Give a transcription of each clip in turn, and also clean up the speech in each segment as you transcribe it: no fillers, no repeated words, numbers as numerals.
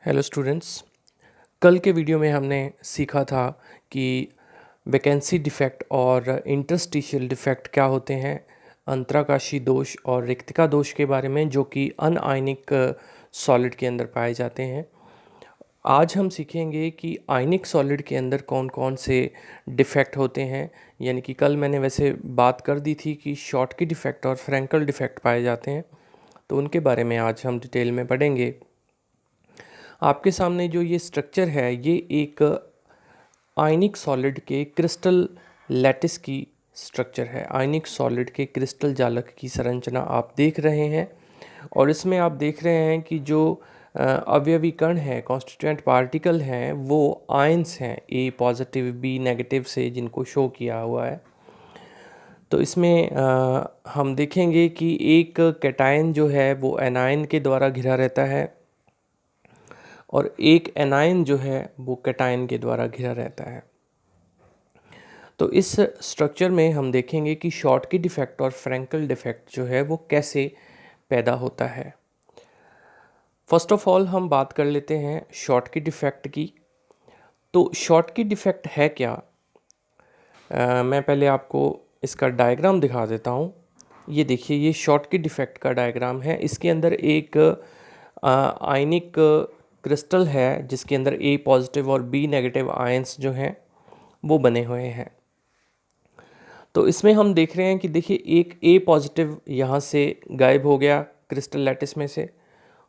Hello students. कल के video में हमने सीखा था कि वैकेंसी डिफेक्ट और इंटरस्टिशियल डिफेक्ट क्या होते हैं, अंतराकाशी दोष और रिक्तिका दोष के बारे में, जो कि अनआयनिक सॉलिड के अंदर पाए जाते हैं। आज हम सीखेंगे कि आयनिक सॉलिड के अंदर कौन कौन से डिफेक्ट होते हैं। यानी कि कल मैंने वैसे बात कर दी थी कि शॉटकी डिफेक्ट और फ्रैंकल डिफेक्ट पाए जाते हैं, तो उनके बारे में आज हम डिटेल में पढ़ेंगे। आपके सामने जो ये स्ट्रक्चर है, ये एक आयनिक सॉलिड के क्रिस्टल लैटिस की स्ट्रक्चर है। आयनिक सॉलिड के क्रिस्टल जालक की संरचना आप देख रहे हैं, और इसमें आप देख रहे हैं कि जो अवयवी कण है, कॉन्स्टिट्यूएंट पार्टिकल हैं, वो आयंस हैं, ए पॉजिटिव बी नेगेटिव से, जिनको शो किया हुआ है। तो इसमें हम देखेंगे कि एक कैटायन जो है वो एनायन के द्वारा घिरा रहता है, और एक एनायन जो है वो कैटायन के द्वारा घिरा रहता है। तो इस स्ट्रक्चर में हम देखेंगे कि शॉटकी डिफेक्ट और फ्रैंकल डिफेक्ट जो है वो कैसे पैदा होता है। फर्स्ट ऑफ ऑल हम बात कर लेते हैं शॉटकी डिफेक्ट की। तो शॉटकी डिफेक्ट है क्या? मैं पहले आपको इसका डायग्राम दिखा देता हूँ। ये देखिए, ये शॉटकी डिफेक्ट का डायग्राम है। इसके अंदर एक आयनिक क्रिस्टल है जिसके अंदर ए पॉजिटिव और बी नेगेटिव आयंस जो हैं वो बने हुए हैं। तो इसमें हम देख रहे हैं कि देखिए, एक ए पॉजिटिव यहाँ से गायब हो गया क्रिस्टल लैटिस में से,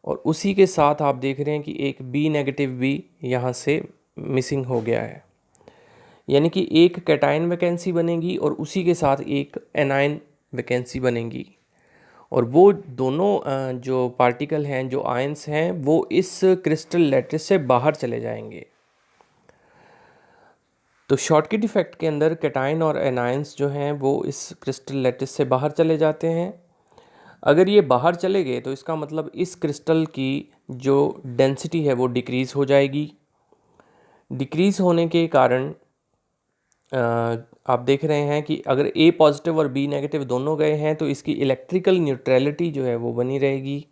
और उसी के साथ आप देख रहे हैं कि एक बी नेगेटिव बी यहाँ से मिसिंग हो गया है। यानी कि एक कैटायन वैकेंसी बनेगी और उसी के साथ एक एनायन वैकेंसी बनेगी, और वो दोनों जो पार्टिकल हैं, जो आयंस हैं, वो इस क्रिस्टल लैटिस से बाहर चले जाएंगे। तो शॉटकी डिफेक्ट के अंदर कैटायन और एनायंस जो हैं वो इस क्रिस्टल लैटिस से बाहर चले जाते हैं। अगर ये बाहर चले गए तो इसका मतलब इस क्रिस्टल की जो डेंसिटी है वो डिक्रीज़ हो जाएगी। डिक्रीज़ होने के कारण आप देख रहे हैं कि अगर ए पॉजिटिव और बी नेगेटिव दोनों गए हैं तो इसकी इलेक्ट्रिकल न्यूट्रलिटी जो है वो बनी रहेगी।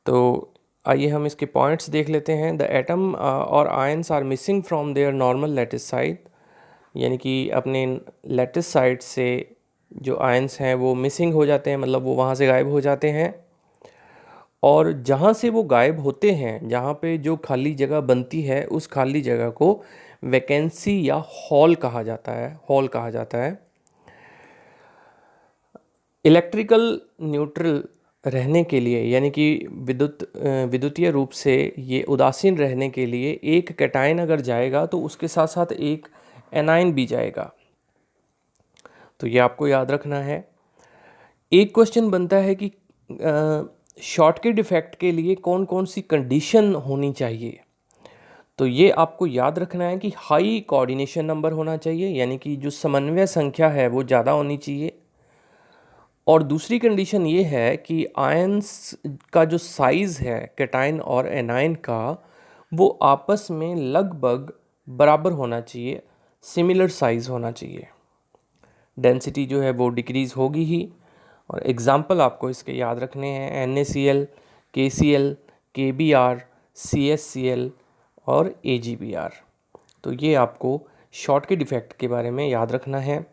तो आइए हम इसके पॉइंट्स देख लेते हैं। द एटम और ions are missing from their normal lattice site, यानी कि अपने लैटिस साइड से जो आयंस हैं वो मिसिंग हो जाते हैं, मतलब वो वहाँ से गायब हो जाते हैं। और जहाँ से वो गायब होते हैं, जहाँ पे जो खाली जगह बनती है, उस खाली जगह को वैकेंसी या हॉल कहा जाता है। हॉल कहा जाता है। इलेक्ट्रिकल न्यूट्रल रहने के लिए, यानी कि विद्युतीय रूप से ये उदासीन रहने के लिए, एक कैटायन अगर जाएगा तो उसके साथ साथ एक एनायन भी जाएगा। तो ये आपको याद रखना है। एक क्वेश्चन बनता है कि शॉटकी डिफेक्ट के लिए कौन कौन सी कंडीशन होनी चाहिए। तो ये आपको याद रखना है कि हाई कोऑर्डिनेशन नंबर होना चाहिए, यानी कि जो समन्वय संख्या है वो ज़्यादा होनी चाहिए। और दूसरी कंडीशन ये है कि आयंस का जो साइज़ है कैटायन और एनायन का, वो आपस में लगभग बराबर होना चाहिए, सिमिलर साइज़ होना चाहिए। डेंसिटी जो है वो डिक्रीज़ होगी ही। और एग्जाम्पल आपको इसके याद रखने हैं: NaCl, KCl, KBr, CSCl और AgBr। तो ये आपको शॉटकी डिफेक्ट के बारे में याद रखना है।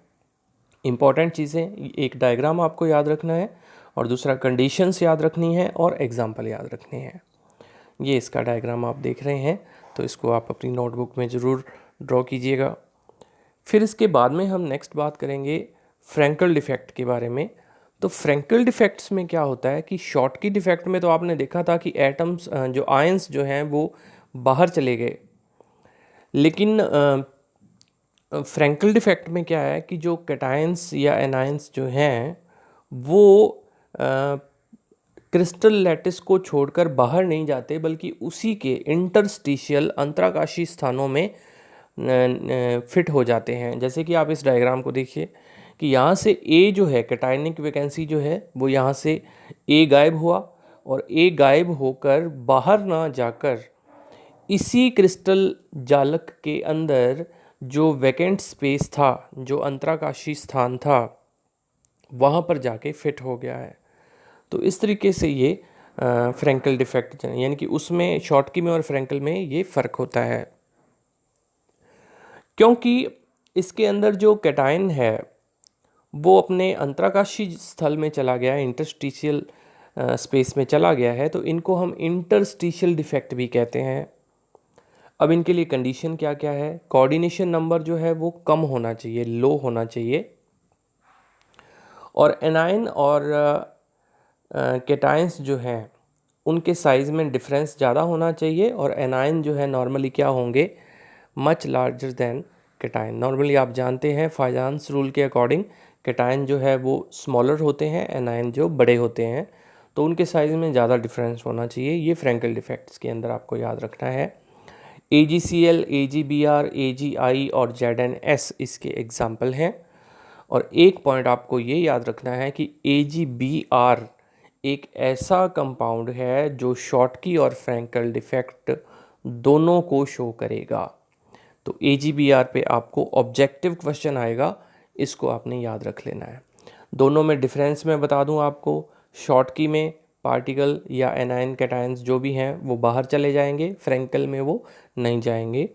इम्पॉर्टेंट चीज़ें, एक डायग्राम आपको याद रखना है, और दूसरा कंडीशंस याद रखनी है, और एग्जाम्पल याद रखने हैं। ये इसका डायग्राम आप देख रहे हैं, तो इसको आप अपनी नोटबुक में ज़रूर ड्रॉ कीजिएगा। फिर इसके बाद में हम नेक्स्ट बात करेंगे फ्रैंकल डिफेक्ट के बारे में। तो फ्रैंकल डिफेक्ट्स में क्या होता है कि शॉटकी डिफेक्ट में तो आपने देखा था कि एटम्स, जो आयंस जो हैं वो बाहर चले गए, लेकिन फ्रैंकल डिफेक्ट में क्या है कि जो कैटायंस या एनायंस जो हैं वो क्रिस्टल लैटिस को छोड़कर बाहर नहीं जाते, बल्कि उसी के इंटरस्टिशियल अंतराकाशी स्थानों में फिट हो जाते हैं। जैसे कि आप इस डायग्राम को देखिए कि यहाँ से ए जो है, कैटायनिक वैकेंसी जो है, वो यहाँ से ए गायब हुआ, और ए गायब होकर बाहर ना जाकर इसी क्रिस्टल जालक के अंदर जो वैकेंट स्पेस था, जो अंतराकाशी स्थान था, वहाँ पर जाके फिट हो गया है। तो इस तरीके से ये फ्रैंकल डिफेक्ट, यानी कि उसमें शॉटकी में और फ्रैंकल में ये फ़र्क होता है, क्योंकि इसके अंदर जो कैटायन है वो अपने अंतराकाशी स्थल में चला गया है, इंटरस्टिशियल स्पेस में चला गया है, तो इनको हम इंटरस्टिशियल डिफेक्ट भी कहते हैं। अब इनके लिए कंडीशन क्या क्या है? कोऑर्डिनेशन नंबर जो है वो कम होना चाहिए, लो होना चाहिए, और एनायन और कैटायंस जो हैं उनके साइज़ में डिफरेंस ज़्यादा होना चाहिए, और एनायन जो है नॉर्मली क्या होंगे? Much larger than cation. Normally आप जानते हैं फाइजान्स रूल के अकॉर्डिंग कैटायन जो है वो स्मॉलर होते हैं, एनायन जो बड़े होते हैं, तो उनके साइज़ में ज़्यादा डिफरेंस होना चाहिए। ये फ्रैंकल डिफेक्ट्स के अंदर आपको याद रखना है। AgCl, AgBr, AgI और ZnS इसके एग्जाम्पल हैं। और एक पॉइंट आपको ये याद रखना है कि AgBr एक ऐसा कंपाउंड है जो शॉटकी और फ्रैंकल डिफेक्ट दोनों को शो करेगा। तो AgBr पे आपको ऑब्जेक्टिव क्वेश्चन आएगा, इसको आपने याद रख लेना है। दोनों में डिफरेंस मैं बता दूं आपको, शॉटकी में पार्टिकल या एनायन कैटायंस जो भी हैं वो बाहर चले जाएंगे, फ्रैंकल में वो नहीं जाएंगे।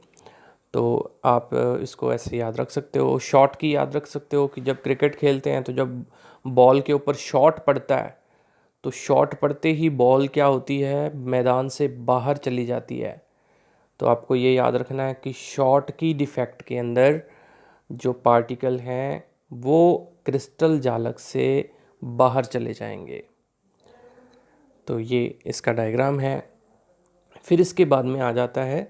तो आप इसको ऐसे याद रख सकते हो। शॉट की याद रख सकते हो कि जब क्रिकेट खेलते हैं तो जब बॉल के ऊपर शॉट पड़ता है तो शॉट पड़ते ही बॉल क्या होती है? मैदान से बाहर चली जाती है। तो आपको ये याद रखना है कि शॉट की डिफेक्ट के अंदर जो पार्टिकल हैं वो क्रिस्टल जालक से बाहर चले जाएंगे। तो ये इसका डायग्राम है। फिर इसके बाद में आ जाता है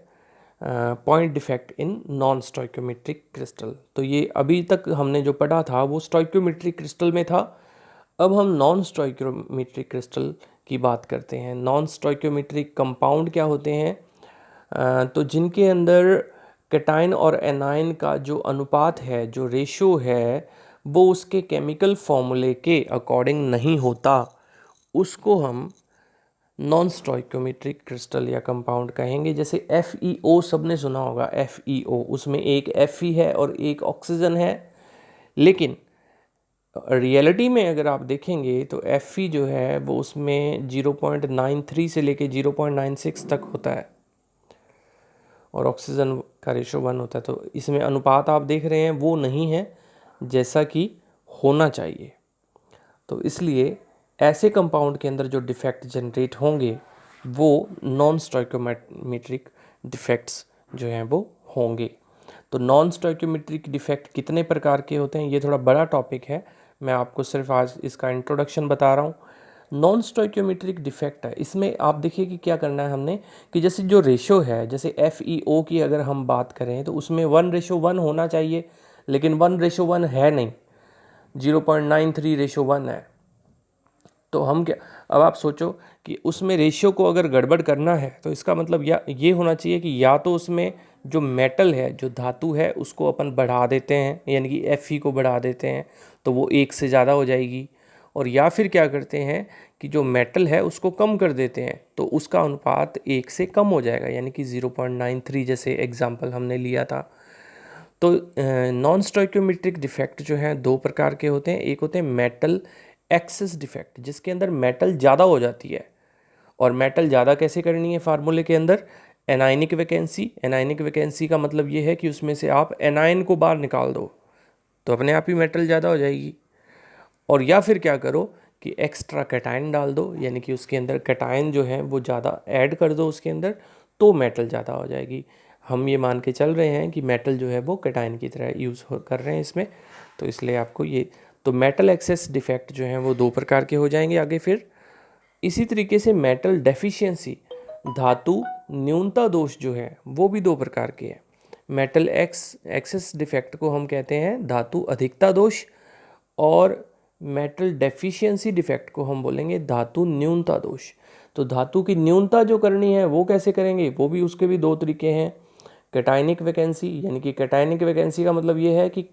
point defect in non stoichiometric crystal. तो ये अभी तक हमने जो पढ़ा था वो स्टोइकोमेट्रिक क्रिस्टल में था। अब हम नॉन स्टोइकोमेट्रिक क्रिस्टल की बात करते हैं। नॉन स्टोइकोमेट्रिक कंपाउंड क्या होते हैं? तो जिनके अंदर कैटायन और एनायन का जो अनुपात है, जो रेशो है, वो उसके केमिकल फॉर्मूले के अकॉर्डिंग नहीं होता, उसको हम नॉन स्टोइकोमेट्रिक क्रिस्टल या कंपाउंड कहेंगे। जैसे FeO सबने सुना होगा, FeO उसमें एक Fe है और एक ऑक्सीजन है, लेकिन रियलिटी में अगर आप देखेंगे तो Fe जो है वो उसमें 0.93 से लेके 0.96 तक होता है और ऑक्सीजन का रेशो 1 होता है। तो इसमें अनुपात आप देख रहे हैं वो नहीं है जैसा कि होना चाहिए। तो इसलिए ऐसे कंपाउंड के अंदर जो डिफेक्ट जनरेट होंगे वो नॉन स्टोइकोमेट्रिक डिफेक्ट्स जो हैं वो होंगे। तो नॉन स्टोइकोमेट्रिक डिफेक्ट कितने प्रकार के होते हैं, ये थोड़ा बड़ा टॉपिक है, मैं आपको सिर्फ आज इसका इंट्रोडक्शन बता रहा हूँ। नॉन स्टोइकोमेट्रिक डिफेक्ट है, इसमें आप देखिए कि क्या करना है हमने, कि जैसे जो रेशो है, जैसे FeO की अगर हम बात करें तो उसमें 1:1 होना चाहिए, लेकिन 1:1 है नहीं, 0.93:1 है। तो हम क्या, अब आप सोचो कि उसमें रेशियो को अगर गड़बड़ करना है तो इसका मतलब या ये होना चाहिए कि या तो उसमें जो मेटल है, जो धातु है, उसको अपन बढ़ा देते हैं, यानी कि Fe को बढ़ा देते हैं तो वो 1 से ज़्यादा हो जाएगी, और या फिर क्या करते हैं कि जो मेटल है उसको कम कर देते हैं तो उसका अनुपात 1 से कम हो जाएगा, यानी कि 0.93 जैसे एग्जाम्पल हमने लिया था। तो नॉन स्टोइकोमेट्रिक डिफेक्ट जो हैं दो प्रकार के होते हैं। एक होते हैं मेटल एक्सेस डिफेक्ट, जिसके अंदर मेटल ज़्यादा हो जाती है। और मेटल ज़्यादा कैसे करनी है? फार्मूले के अंदर एनाइनिक वैकेंसी। एनाइनिक वैकेंसी का मतलब ये है कि उसमें से आप एनाइन को बाहर निकाल दो तो अपने आप ही मेटल ज़्यादा हो जाएगी। और या फिर क्या करो कि एक्स्ट्रा कैटायन डाल दो, यानी कि उसके अंदर कैटायन जो है वो ज़्यादा ऐड कर दो उसके अंदर, तो मेटल ज़्यादा हो जाएगी। हम ये मान के चल रहे हैं कि मेटल जो है वो कैटायन की तरह यूज़ कर रहे हैं इसमें, तो इसलिए आपको ये, तो मेटल एक्सेस डिफेक्ट जो हैं वो दो प्रकार के हो जाएंगे आगे। फिर इसी तरीके से मेटल डेफिशिएंसी, धातु न्यूनता दोष जो है वो भी दो प्रकार के हैं। मेटल एक्सेस डिफेक्ट को हम कहते हैं धातु अधिकता दोष, और मेटल डेफिशिएंसी डिफेक्ट को हम बोलेंगे धातु न्यूनता दोष। तो धातु की न्यूनता जो करनी है वो कैसे करेंगे? वो भी, उसके भी दो तरीके हैं। कैटायनिक वैकेंसी, यानी कि कैटायनिक वैकेंसी का मतलब ये है कि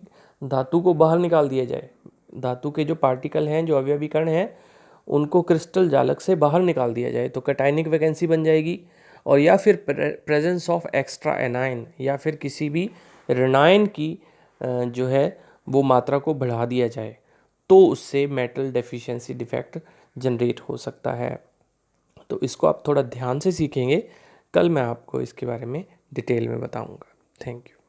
धातु को बाहर निकाल दिया जाए, धातु के जो पार्टिकल हैं, जो अवयवी कण हैं, उनको क्रिस्टल जालक से बाहर निकाल दिया जाए तो कैटायनिक वैकेंसी बन जाएगी। और या फिर प्रेजेंस ऑफ एक्स्ट्रा एनाइन, या फिर किसी भी ऋणायन की जो है वो मात्रा को बढ़ा दिया जाए तो उससे मेटल डेफिशिएंसी डिफेक्ट जनरेट हो सकता है। तो इसको आप थोड़ा ध्यान से सीखेंगे। कल मैं आपको इसके बारे में डिटेल में बताऊंगा। Thank you.